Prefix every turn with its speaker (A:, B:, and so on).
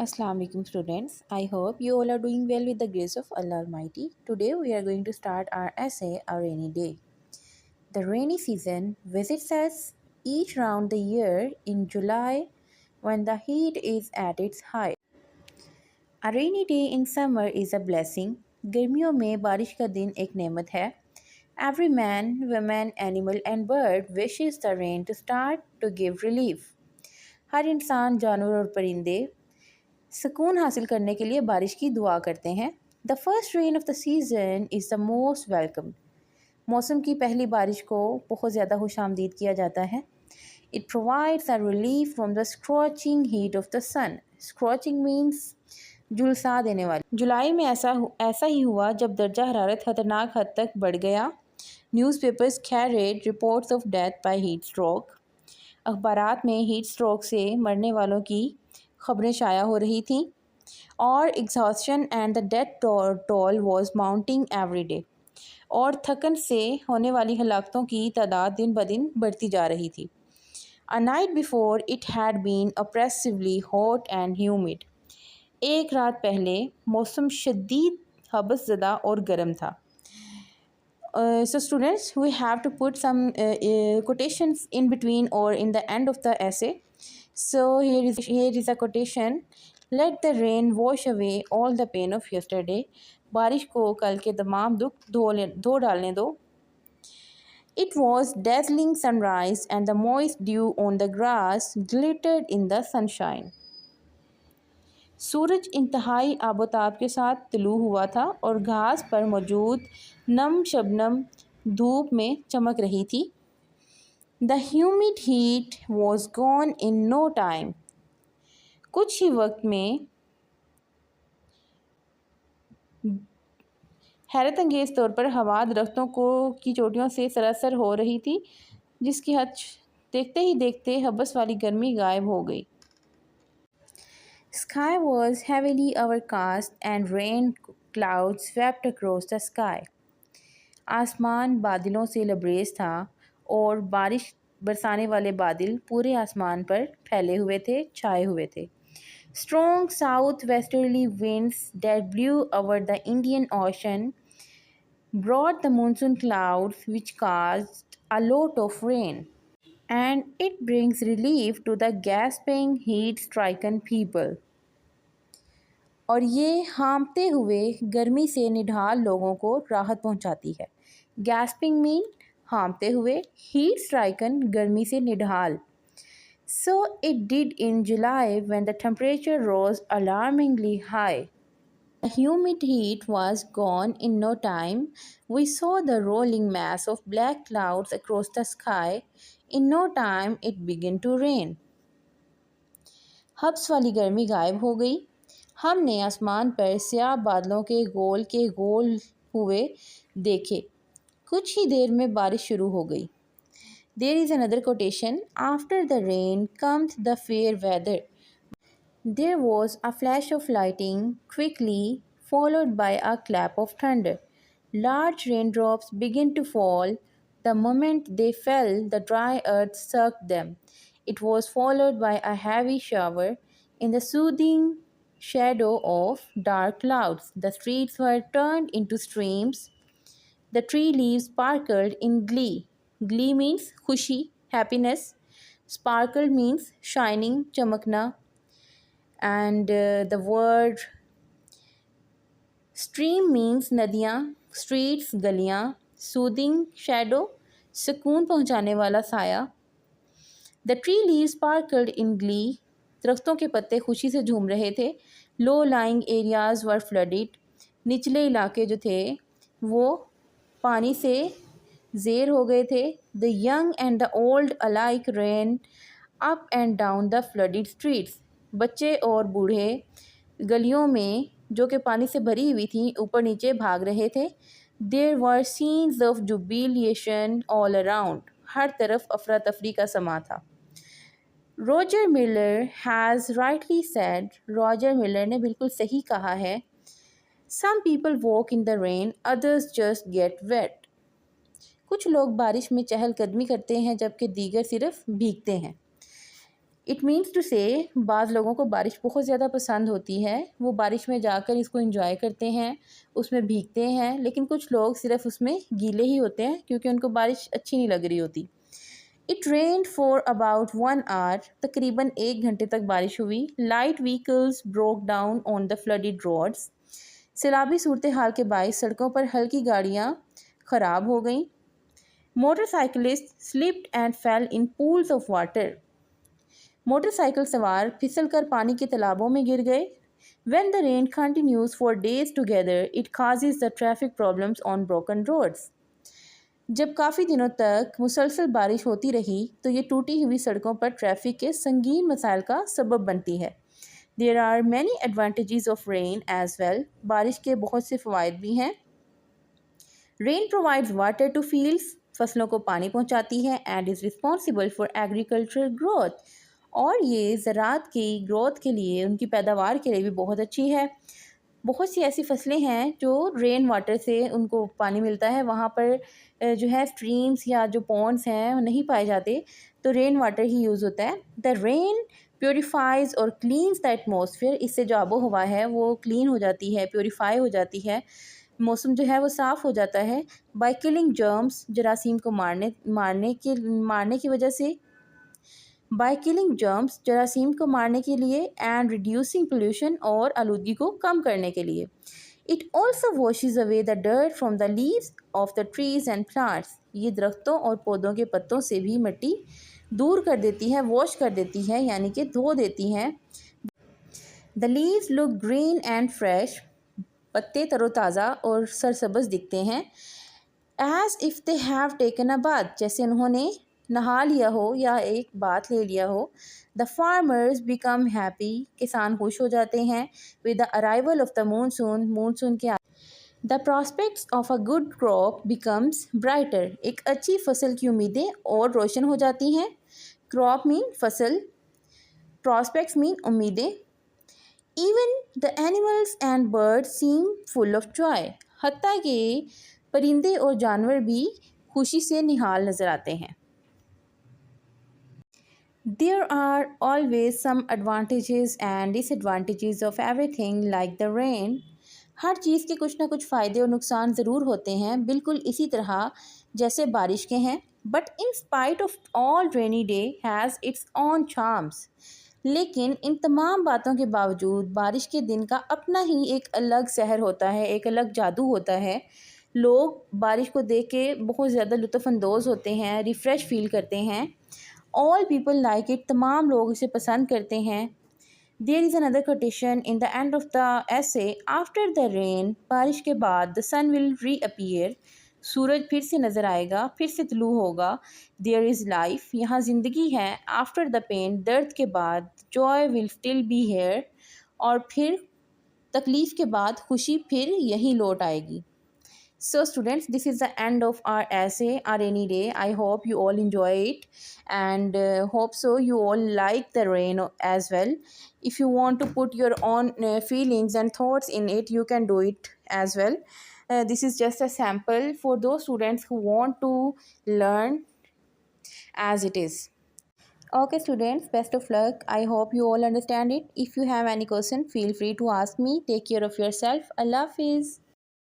A: Assalamu alaikum students. I hope you all are doing well with the grace of Allah Almighty. Today we are going to start our essay A Rainy Day. The rainy season visits us each round the year in July when the heat is at its height. A rainy day in summer is a blessing. गर्मियों में बारिश का दिन एक नेमत है. Every man, woman, animal and bird wishes the rain to start to give relief. हर इंसान, जानवर और परिंदे सुकून हासिल करने के लिए बारिश की दुआ करते हैं. The first rain of the season is the most welcome. मौसम की पहली बारिश को बहुत ज़्यादा खुश आमदीद किया जाता है. It provides a relief from the scorching heat of the sun. Scorching means झुलसा देने वाली. जुलाई में ऐसा ही हुआ जब दर्जा हरारत ख़तरनाक हद तक बढ़ गया. Newspapers carried reports of death by heat stroke. अखबारात में हीट स्ट्रोक से मरने वालों की ख़बरें शाया हो रही थीं और exhaustion and the death toll was mounting every day. और थकन से होने वाली हलाकतों की तादाद दिन ब दिन बढ़ती जा रही थी. A night before it had been oppressively hot and humid. एक रात पहले मौसम शदीद हबस ज़दा और गर्म था. So students, we have to put some quotations in between or in the end of the essay. So here is a quotation. Let the rain wash away all the pain of yesterday. बारिश को कल के तमाम दुख धो डालने दो. It was dazzling sunrise and the moist dew on the grass glittered in the sunshine. सूरज इंतहाई आबोताब के साथ तुलू हुआ था और घास पर मौजूद नम शबनम धूप में चमक रही थी. The humid heat was gone in no time. कुछ ही वक्त में हैरत अंगेज़ तौर पर हवा दरख्तों की चोटियों से सरासर हो रही थी, जिसकी हद देखते ही देखते हबस वाली गर्मी गायब हो गई. Sky was heavily overcast and rain clouds swept across the sky. आसमान बादलों से लबरेज था और बारिश बरसाने वाले बादल पूरे आसमान पर फैले हुए थे, छाए हुए थे. Strong south-westerly winds that blew over the Indian Ocean brought the monsoon clouds which caused a lot of rain. And it brings relief to the gasping, heat-stricken people. और ये हाँफते हुए गर्मी से निढाल लोगों को राहत पहुंचाती है. गैस्पिंग मीन हाँफते हुए, हीट स्ट्राइकन गर्मी से निढाल. So it did in July when the temperature rose alarmingly high. The humid heat was gone in no time. We saw the rolling mass of black clouds across the sky. In no time it began to rain. हब्स वाली गर्मी गायब हो गई. हमने आसमान पर स्याह बादलों के गोल हुए देखे. कुछ ही देर में बारिश शुरू हो गई. There is another quotation. After the rain comes the fair weather. There was a flash of lightning, quickly followed by a clap of thunder. Large raindrops began to fall. The moment they fell, the dry earth soaked them. It was followed by a heavy shower. In the soothing shadow of dark clouds, the streets were turned into streams. The tree leaves sparkled in glee. Glee means खुशी, happiness. Sparkled means shining, चमकना. And the word stream means नदियाँ, streets गलियाँ. Soothing shadow सुकून पहुँचाने वाला साया. The tree leaves sparkled in glee. दरख्तों के पत्ते खुशी से झूम रहे थे. Low lying areas were flooded. निचले इलाके जो थे वो पानी से ज़ेर हो गए थे. The young and the old alike ran up and down the flooded streets. बच्चे और बूढ़े गलियों में जो कि पानी से भरी हुई थीं ऊपर नीचे भाग रहे थे. There were scenes of jubilation all around. हर तरफ अफरा तफरी का समा था. Roger Miller has rightly said. Roger Miller ने बिल्कुल सही कहा है. Some people walk in the rain, others just get wet. कुछ लोग बारिश में चहलकदमी करते हैं जबकि दीगर सिर्फ भीगते हैं. इट मीन्स टू से बाज़ लोगों को बारिश बहुत ज़्यादा पसंद होती है, वो बारिश में जाकर इसको एंजॉय करते हैं, उसमें भीगते हैं, लेकिन कुछ लोग सिर्फ उसमें गीले ही होते हैं क्योंकि उनको बारिश अच्छी नहीं लग रही होती। It rained for about 1 hour, तकरीबन 1 घंटे तक बारिश हुई। Light vehicles broke down on the flooded roads, सैलाबी सूरत हाल के बायस सड़कों पर हल्की गाड़ियाँ ख़राब हो गईं। Motorcyclist slipped and fell in pools of water, motorcycle सवार फिसलकर पानी के तालाबों में गिर गए। When the rain continues for days together, it causes the traffic problems on broken roads. जब काफ़ी दिनों तक मुसलसल बारिश होती रही तो ये टूटी हुई सड़कों पर ट्रैफिक के संगीन मसाइल का सबब बनती है। There are many advantages of rain as well. बारिश के बहुत से फ़वाइद भी हैं। Rain provides water to fields, फसलों को पानी पहुंचाती है, and is responsible for agricultural growth. और ये ज़रात की ग्रोथ के लिए, उनकी पैदावार के लिए भी बहुत अच्छी है। बहुत सी ऐसी फसलें हैं जो रेन वाटर से उनको पानी मिलता है, वहाँ पर जो है स्ट्रीम्स या जो पॉन्ड्स हैं वो नहीं पाए जाते, तो रेन वाटर ही यूज़ होता है। द रेन प्योरीफाइज और क्लीन्स द एटमॉस्फेयर, इससे जो आबो हवा है वो क्लीन हो जाती है, प्योरीफाई हो जाती है, मौसम जो है वो साफ़ हो जाता है। बाय किलिंग जर्म्स, जरासीम को मारने की वजह से, बाय किलिंग जर्म्स, जरासीम को मारने के लिए, एंड रिड्यूसिंग पोल्यूशन, और आलूदगी को कम करने के लिए। It also washes away the dirt from the leaves of the trees and plants, ये दरख्तों और पौधों के पत्तों से भी मिट्टी दूर कर देती है, वॉश कर देती है, यानी कि धो देती हैं। The leaves look green and fresh, पत्ते तरोताज़ा और सरसब्ज़ दिखते हैं। As if they have taken a bath, जैसे उन्होंने नहा लिया हो या एक बात ले लिया हो। द फार्मर्स बिकम हैप्पी, किसान खुश हो जाते हैं। With the arrival of the monsoon के the prospects of a good crop becomes brighter, एक अच्छी फसल की उम्मीदें और रोशन हो जाती हैं। क्रॉप मीन फसल, प्रॉस्पेक्ट्स मीन उम्मीदें। Even the animals and birds seem full of joy, हत्ता के परिंदे और जानवर भी खुशी से निहाल नज़र आते हैं। There are always some advantages and disadvantages of everything like the rain. हर चीज़ के कुछ ना कुछ फ़ायदे और नुकसान ज़रूर होते हैं, बिल्कुल इसी तरह जैसे बारिश के हैं। But in spite of all, rainy day has its own charms. लेकिन इन तमाम बातों के बावजूद बारिश के दिन का अपना ही एक अलग सहर होता है, एक अलग जादू होता है। लोग बारिश को देख के बहुत ज़्यादा लुत्फ़अंदोज़ होते हैं, रिफ़्रेश फील करते हैं। ऑल पीपल लाइक इट, तमाम लोग इसे पसंद करते हैं। There is another quotation in the end of the essay, after the rain, बारिश के बाद द सन विल रीअपीयर, सूरज फिर से नज़र आएगा, फिर से तुलू होगा। देयर इज़ लाइफ, यहाँ ज़िंदगी है। आफ्टर द पेन, दर्द के बाद, Joy will still be here, और फिर तकलीफ़ के बाद खुशी फिर यहीं लौट आएगी। So students, this is the end of our essay, Our Rainy Day. I hope you all enjoy it, and hope so you all like the rain as well. If you want to put your own feelings and thoughts in it, you can do it as well. This is just a sample for those students who want to learn as it is. Okay students, best of luck. I hope you all understand it. If you have any question, feel free to ask me. Take care of yourself. Allah Hafiz.